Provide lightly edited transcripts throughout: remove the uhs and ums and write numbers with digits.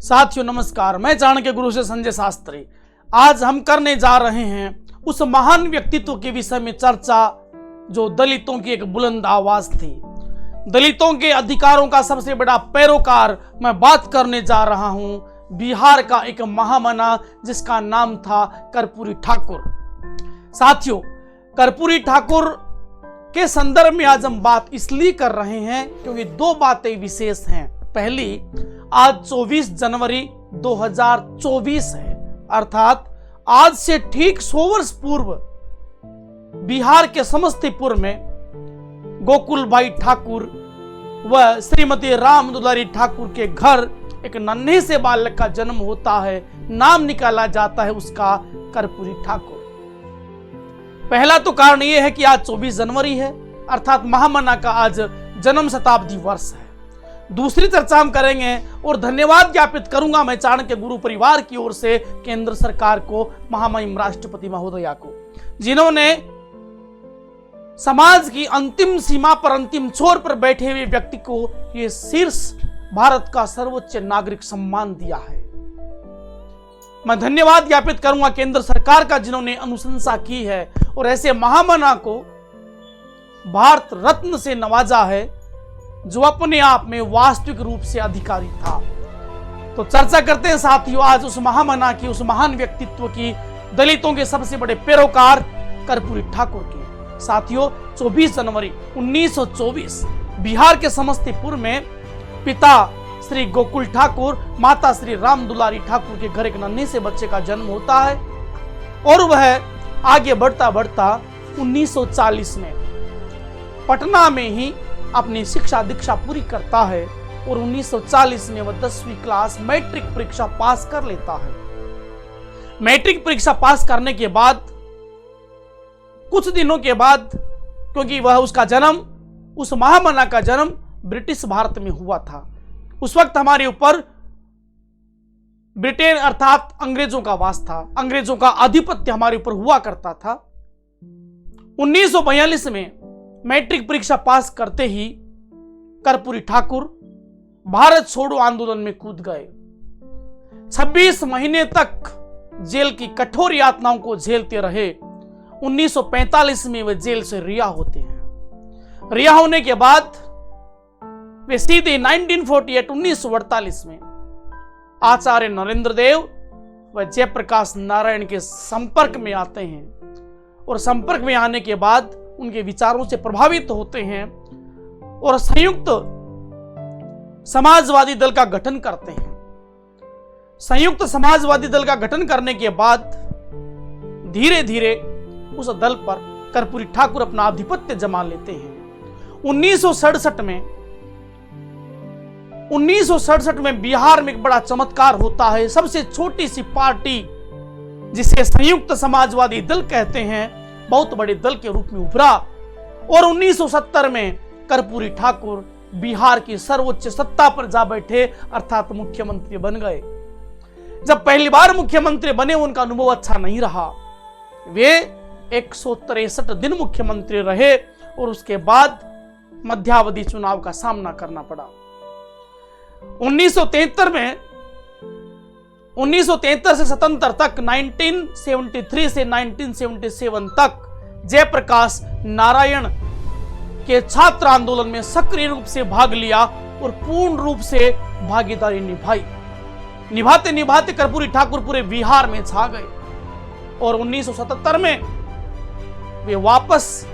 साथियों नमस्कार, मैं चाणक्य गुरु से संजय शास्त्री। आज हम करने जा रहे हैं उस महान व्यक्तित्व के विषय में चर्चा जो दलितों की एक बुलंद आवाज थी, दलितों के अधिकारों का सबसे बड़ा पैरोकार। मैं बात करने जा रहा हूं बिहार का एक महामना जिसका नाम था कर्पूरी ठाकुर। साथियों, कर्पूरी ठाकुर के संदर्भ में आज हम बात इसलिए कर रहे हैं क्योंकि दो बातें विशेष हैं। पहली, आज 24 जनवरी 2024 है, अर्थात आज से ठीक 100 वर्ष पूर्व बिहार के समस्तीपुर में गोकुल भाई ठाकुर व श्रीमती राम दुलारी ठाकुर के घर एक नन्हे से बालक का जन्म होता है। नाम निकाला जाता है उसका कर्पूरी ठाकुर। पहला तो कारण यह है कि आज 24 जनवरी है, अर्थात महामना का आज जन्म शताब्दी वर्ष है। दूसरी चर्चा हम करेंगे और धन्यवाद ज्ञापित करूंगा मैं चाणक्य गुरु परिवार की ओर से केंद्र सरकार को, महामहिम राष्ट्रपति महोदया को, जिन्होंने समाज की अंतिम सीमा पर, अंतिम छोर पर बैठे हुए व्यक्ति को यह शीर्ष भारत का सर्वोच्च नागरिक सम्मान दिया है। मैं धन्यवाद ज्ञापित करूंगा केंद्र सरकार का, जिन्होंने अनुशंसा की है और ऐसे महामना को भारत रत्न से नवाजा है जो अपने आप में वास्तविक रूप से अधिकारी था। तो चर्चा करते हैं साथियों आज उस महामना की, उस महान व्यक्तित्व की, दलितों के सबसे बड़े पैरोकार कर्पूरी ठाकुर की। साथियों, 24 जनवरी 1924 बिहार के समस्तीपुर में पिता श्री गोकुल ठाकुर, माता श्री राम दुलारी ठाकुर के घर एक नन्हे से बच्चे का जन्म होता है और वह आगे बढ़ता बढ़ता 1940 में पटना में ही अपनी शिक्षा दीक्षा पूरी करता है और 1940 में वह 10वीं क्लास मैट्रिक परीक्षा पास कर लेता है। मैट्रिक परीक्षा पास करने के बाद कुछ दिनों के बाद, क्योंकि वह उसका जन्म, उस महामना का जन्म ब्रिटिश भारत में हुआ था, उस वक्त हमारे ऊपर ब्रिटेन अर्थात अंग्रेजों का वास था, अंग्रेजों का आधिपत्य हमारे ऊपर हुआ करता था। 1942 में मैट्रिक परीक्षा पास करते ही कर्पूरी ठाकुर भारत छोड़ो आंदोलन में कूद गए। 26 महीने तक जेल की कठोर यातनाओं को झेलते रहे। 1945 में वे जेल से रिहा होते हैं। रिहा होने के बाद वे सीधे 1948 में आचार्य नरेंद्र देव व जयप्रकाश नारायण के संपर्क में आते हैं और संपर्क में आने के बाद उनके विचारों से प्रभावित होते हैं और संयुक्त समाजवादी दल का गठन करते हैं। संयुक्त समाजवादी दल का गठन करने के बाद धीरे धीरे उस दल पर कर्पूरी ठाकुर अपना आधिपत्य जमा लेते हैं। 1967 में बिहार में एक बड़ा चमत्कार होता है। सबसे छोटी सी पार्टी जिसे संयुक्त समाजवादी दल कहते हैं, बहुत बड़े दल के रूप में उभरा और 1970 में कर्पूरी ठाकुर बिहार की सर्वोच्च सत्ता पर जा बैठे, अर्थात मुख्यमंत्री बन गए। जब पहली बार मुख्यमंत्री बने उनका अनुभव अच्छा नहीं रहा। वे 163 दिन मुख्यमंत्री रहे और उसके बाद मध्यावधि चुनाव का सामना करना पड़ा। 1973 से 77 तक, 1973 से 1977 तक जयप्रकाश नारायण के छात्र आंदोलन में सक्रिय रूप से भाग लिया और पूर्ण रूप से भागीदारी निभाई। निभाते निभाते कर्पूरी ठाकुर पूरे बिहार में छा गए और 1977 में वे वापस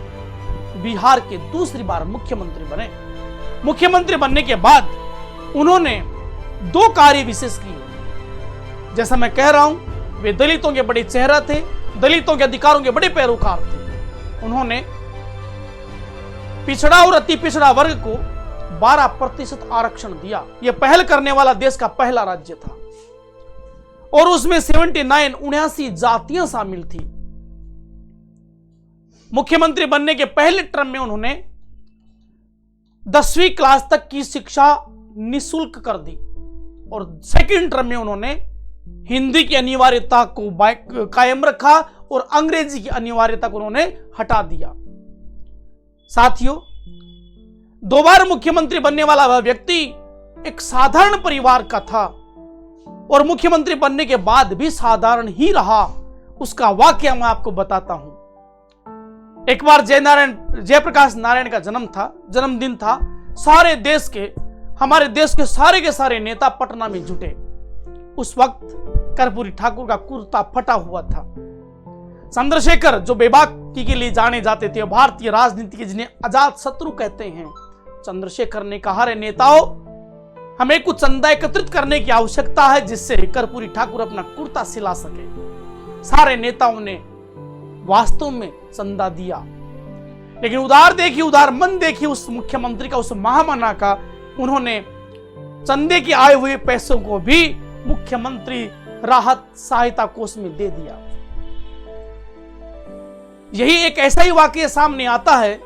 बिहार के दूसरी बार मुख्यमंत्री बने। मुख्यमंत्री बनने के बाद उन्होंने दो कार्य विशेष किए। जैसा मैं कह रहा हूं, वे दलितों के बड़े चेहरा थे, दलितों के अधिकारों के बड़े पैरोकार थे। उन्होंने पिछड़ा और अति पिछड़ा वर्ग को 12% आरक्षण दिया। यह पहल करने वाला देश का पहला राज्य था और उसमें 79 जातियां शामिल थी। मुख्यमंत्री बनने के पहले टर्म में उन्होंने 10वीं क्लास तक की शिक्षा निःशुल्क कर दी और सेकंड टर्म में उन्होंने हिंदी की अनिवार्यता को कायम रखा और अंग्रेजी की अनिवार्यता को उन्होंने हटा दिया। साथियों, दो बार मुख्यमंत्री बनने वाला वह व्यक्ति एक साधारण परिवार का था और मुख्यमंत्री बनने के बाद भी साधारण ही रहा, उसका वाकया मैं आपको बताता हूं। एक बार जयप्रकाश नारायण का जन्मदिन था। सारे देश के, हमारे देश के सारे नेता पटना में जुटे। उस वक्त कर्पूरी ठाकुर का कुर्ता फटा हुआ था। चंद्रशेखर, जो बेबाकी के लिए जाने जाते थे, भारतीय राजनीति के जिन्हें अजात शत्रु कहते हैं, चंद्रशेखर ने कहा, रे नेताओं, हमें कुछ चंदा एकत्रित करने की आवश्यकता है जिससे कर्पूरी ठाकुर अपना कुर्ता सिला सके। सारे नेताओं ने वास्तव में चंदा दिया, लेकिन उदार मन देखिए उस मुख्यमंत्री का, उस महामना का। उन्होंने चंदे के आए हुए पैसों को भी मुख्यमंत्री राहत सहायता कोष में दे दिया। यही एक ऐसा ही वाकया सामने आता है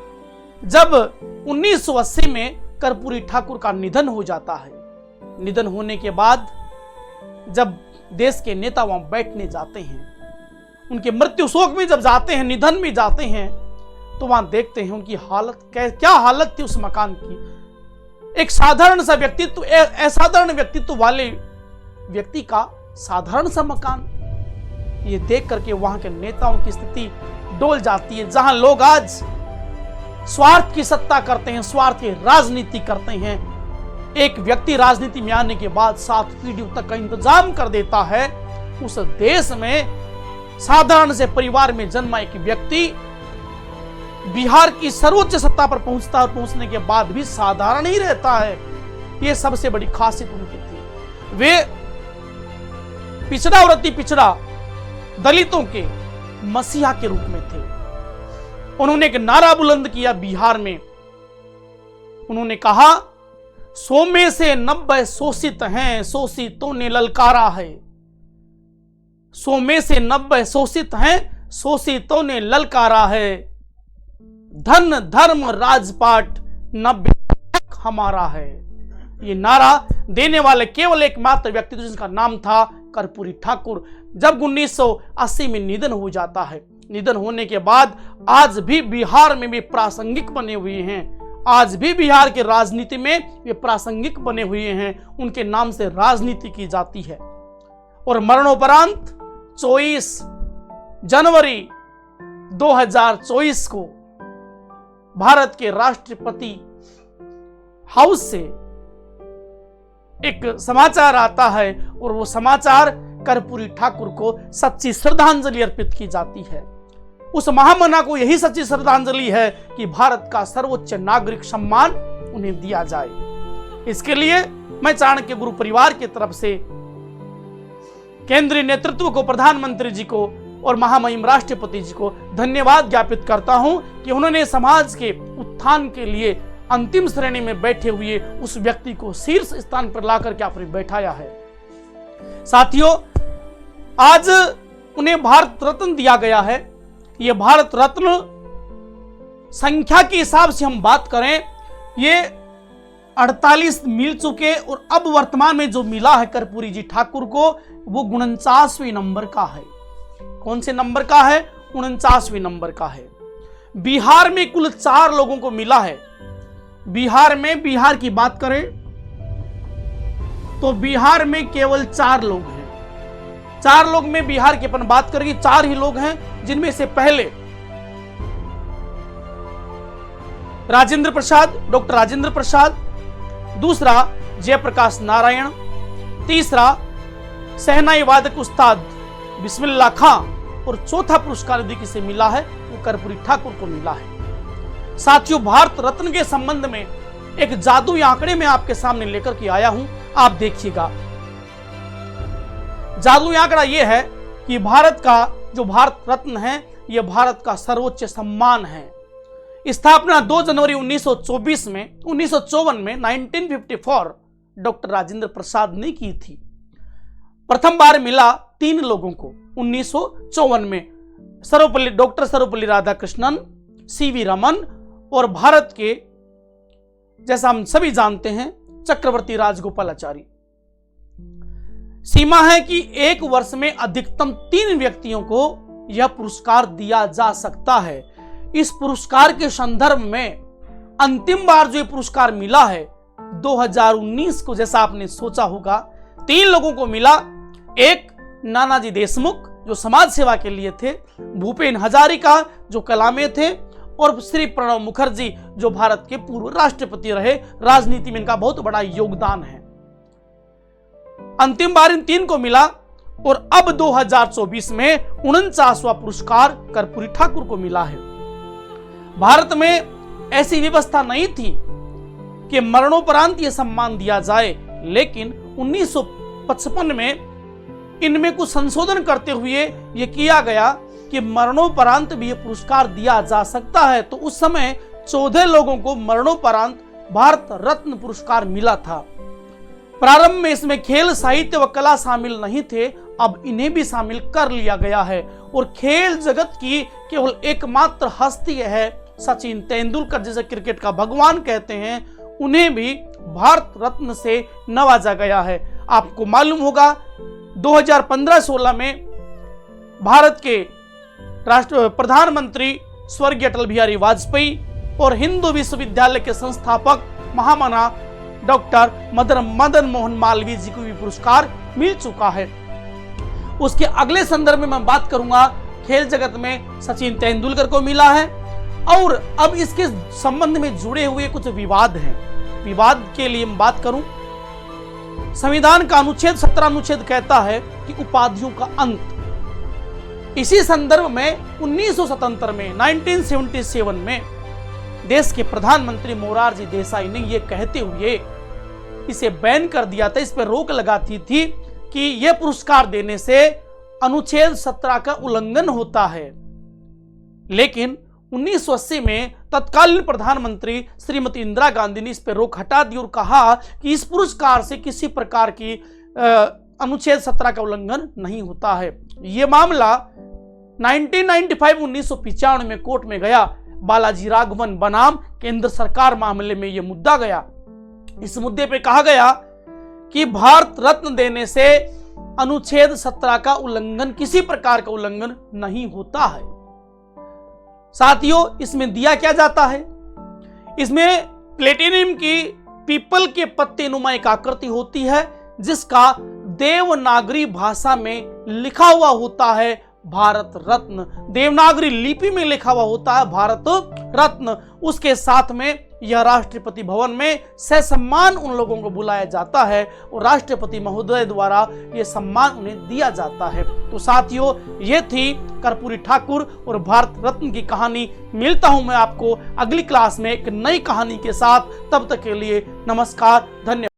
जब 1980 में कर्पूरी ठाकुर का निधन हो जाता है। निधन होने के बाद जब देश के नेता वहां बैठने जाते हैं, उनके मृत्यु शोक में जब जाते हैं, निधन में जाते हैं, तो वहां देखते हैं उनकी हालत क्या हालत थी उस मकान की। एक साधारण सा व्यक्तित्व, असाधारण व्यक्तित्व वाले व्यक्ति का साधारण सा मकान, ये देख करके वहां के नेताओं की स्थिति डोल जाती है। जहां लोग आज स्वार्थ की सत्ता करते हैं, स्वार्थ की राजनीति करते हैं, एक व्यक्ति राजनीति में आने के बाद 7 पीढ़ियों तक का इंतजाम कर देता है। उस देश में साधारण से परिवार में जन्मा एक व्यक्ति बिहार की सर्वोच्च सत्ता पर पहुंचने के बाद भी साधारण ही रहता है। यह सबसे बड़ी खासियत उनकी थी। वे पिछड़ा और अति पिछड़ा दलितों के मसीहा के रूप में थे। उन्होंने एक नारा बुलंद किया बिहार में। उन्होंने कहा, 100 में से 90 शोषित हैं, शोषितों ने ललकारा है। 100 में से 90 शोषित हैं, शोषितों ने ललकारा है। धन धर्म राजपाट 90 हमारा है। ये नारा देने वाले केवल एकमात्र व्यक्ति जिसका नाम था कर्पूरी ठाकुर। जब 1980 में निधन हो जाता है, निधन होने के बाद आज भी बिहार में भी प्रासंगिक बने हुए हैं। आज भी बिहार के राजनीति में वे प्रासंगिक बने हुए हैं। उनके नाम से राजनीति की जाती है। और मरणोपरांत 24 जनवरी 2024 को भारत के राष्ट्रपति हाउस से एक समाचार आता है और वो समाचार कर्पूरी ठाकुर को सच्ची श्रद्धांजलि अर्पित की जाती है। उस महामना को यही सच्ची श्रद्धांजलि है कि भारत का सर्वोच्च नागरिक सम्मान उन्हें दिया जाए। इसके लिए मैं चाणक्य गुरु परिवार की तरफ से केंद्रीय नेतृत्व को, प्रधानमंत्री जी को और महामहिम राष्ट्रपति जी को धन्यवाद ज्ञापित करता हूं कि उन्होंने समाज के उत्थान के लिए अंतिम श्रेणी में बैठे हुए उस व्यक्ति को शीर्ष स्थान पर लाकर के आपने बैठाया है। साथियों, आज उन्हें भारत रत्न दिया गया है। यह भारत रत्न संख्या के हिसाब से हम बात करें, ये 48 मिल चुके और अब वर्तमान में जो मिला है कर्पूरी जी ठाकुर को, वो 49वें नंबर का है। कौन से नंबर का है? 49वें नंबर का है। बिहार में कुल 4 लोगों को मिला है। बिहार में, बिहार की बात करें तो बिहार में केवल 4 लोग हैं। 4 लोग में बिहार की अपन बात करेंगे, 4 ही लोग हैं, जिनमें से पहले राजेंद्र प्रसाद, डॉक्टर राजेंद्र प्रसाद, दूसरा जयप्रकाश नारायण, तीसरा शहनाई वादक उस्ताद बिस्मिल्लाह खां और चौथा पुरस्कार यदि किसे मिला है वो कर्पूरी ठाकुर को मिला है। साथियों, भारत रत्न के संबंध में एक जादुई आंकड़े में आपके सामने लेकर के आया हूं, आप देखिएगा। जादुई आंकड़ा यह है कि भारत का जो भारत रत्न है, यह भारत का सर्वोच्च सम्मान है। स्थापना 2 जनवरी 1924 में 1954 डॉक्टर राजेंद्र प्रसाद ने की थी। प्रथम बार मिला 3 लोगों को 1954 में, सर्वपल्ली डॉक्टर सर्वपल्ली राधाकृष्णन, सीवी रमन और भारत के, जैसा हम सभी जानते हैं, चक्रवर्ती राजगोपालाचारी। सीमा है कि 1 वर्ष में अधिकतम 3 व्यक्तियों को यह पुरस्कार दिया जा सकता है। इस पुरस्कार के संदर्भ में अंतिम बार जो पुरस्कार मिला है 2019 को, जैसा आपने सोचा होगा, 3 लोगों को मिला। एक नानाजी देशमुख जो समाज सेवा के लिए थे, भूपेन हजारिका जो कला में थे, और श्री प्रणब मुखर्जी जो भारत के पूर्व राष्ट्रपति रहे। राजनीति में इनका बहुत बड़ा योगदान है। अंतिम बार इन 3 को मिला और अब 2024 में 49वां पुरस्कार कर्पूरी ठाकुर को मिला है। भारत में ऐसी व्यवस्था नहीं थी कि मरणोपरांत यह सम्मान दिया जाए, लेकिन 1955 में इनमें कुछ संशोधन करते हुए यह किया गया कि मरणोपरांत भी यह पुरस्कार दिया जा सकता है। तो उस समय 14 लोगों को मरणोपरांत भारत रत्न पुरस्कार मिला था। प्रारंभ में इसमें खेल, साहित्य व कला शामिल नहीं थे, अब इन्हें भी शामिल कर लिया गया है। और खेल जगत की केवल एकमात्र हस्ती है सचिन तेंदुलकर, जिसे क्रिकेट का भगवान कहते हैं, उन्हें भी भारत रत्न से नवाजा गया है। आपको मालूम होगा 2015-16 में भारत के प्रधानमंत्री स्वर्गीय अटल बिहारी वाजपेयी और हिंदू विश्वविद्यालय के संस्थापक महामना डॉक्टर मदन मोहन मालवीय जी को भी पुरस्कार मिल चुका है। उसके अगले संदर्भ में मैं बात करूंगा, खेल जगत में सचिन तेंदुलकर को मिला है। और अब इसके संबंध में जुड़े हुए कुछ विवाद हैं। विवाद के लिए मैं बात करूं, संविधान का अनुच्छेद 17 अनुच्छेद कहता है कि उपाधियों का अंत। इसी संदर्भ में 1977 में 1977 में देश के प्रधानमंत्री मोरारजी देसाई ने यह कहते हुए इसे बैन कर दिया था, इस पर रोक लगाती थी कि यह पुरस्कार देने से अनुच्छेद 17 का उल्लंघन होता है। लेकिन 1980 में तत्कालीन प्रधानमंत्री श्रीमती इंदिरा गांधी ने इस पर रोक हटा दी और कहा कि इस पुरस्कार से किसी प्रकार की अनुच्छेद 17 का उल्लंघन नहीं होता है। यह मामला 1995 में कोर्ट में गया। बालाजी राघवन बनाम केंद्र सरकार मामले में यह मुद्दा गया। इस मुद्दे पे कहा गया कि भारत रत्न देने से अनुच्छेद 17 का उल्लंघन, किसी प्रकार का उल्लंघन नहीं होता है। साथियों, इसमें दिया क्या जाता है? इसमें प्लेटिनियम की पीपल के पत्ते नुमा एक आकृति होती है, जिसका देवनागरी भाषा में लिखा हुआ होता है भारत रत्न। देवनागरी लिपि में लिखा हुआ होता है भारत रत्न। उसके साथ में यह राष्ट्रपति भवन में ससम्मान उन लोगों को बुलाया जाता है और राष्ट्रपति महोदय द्वारा यह सम्मान उन्हें दिया जाता है। तो साथियों, ये थी कर्पूरी ठाकुर और भारत रत्न की कहानी। मिलता हूं मैं आपको अगली क्लास में एक नई कहानी के साथ। तब तक के लिए नमस्कार, धन्यवाद।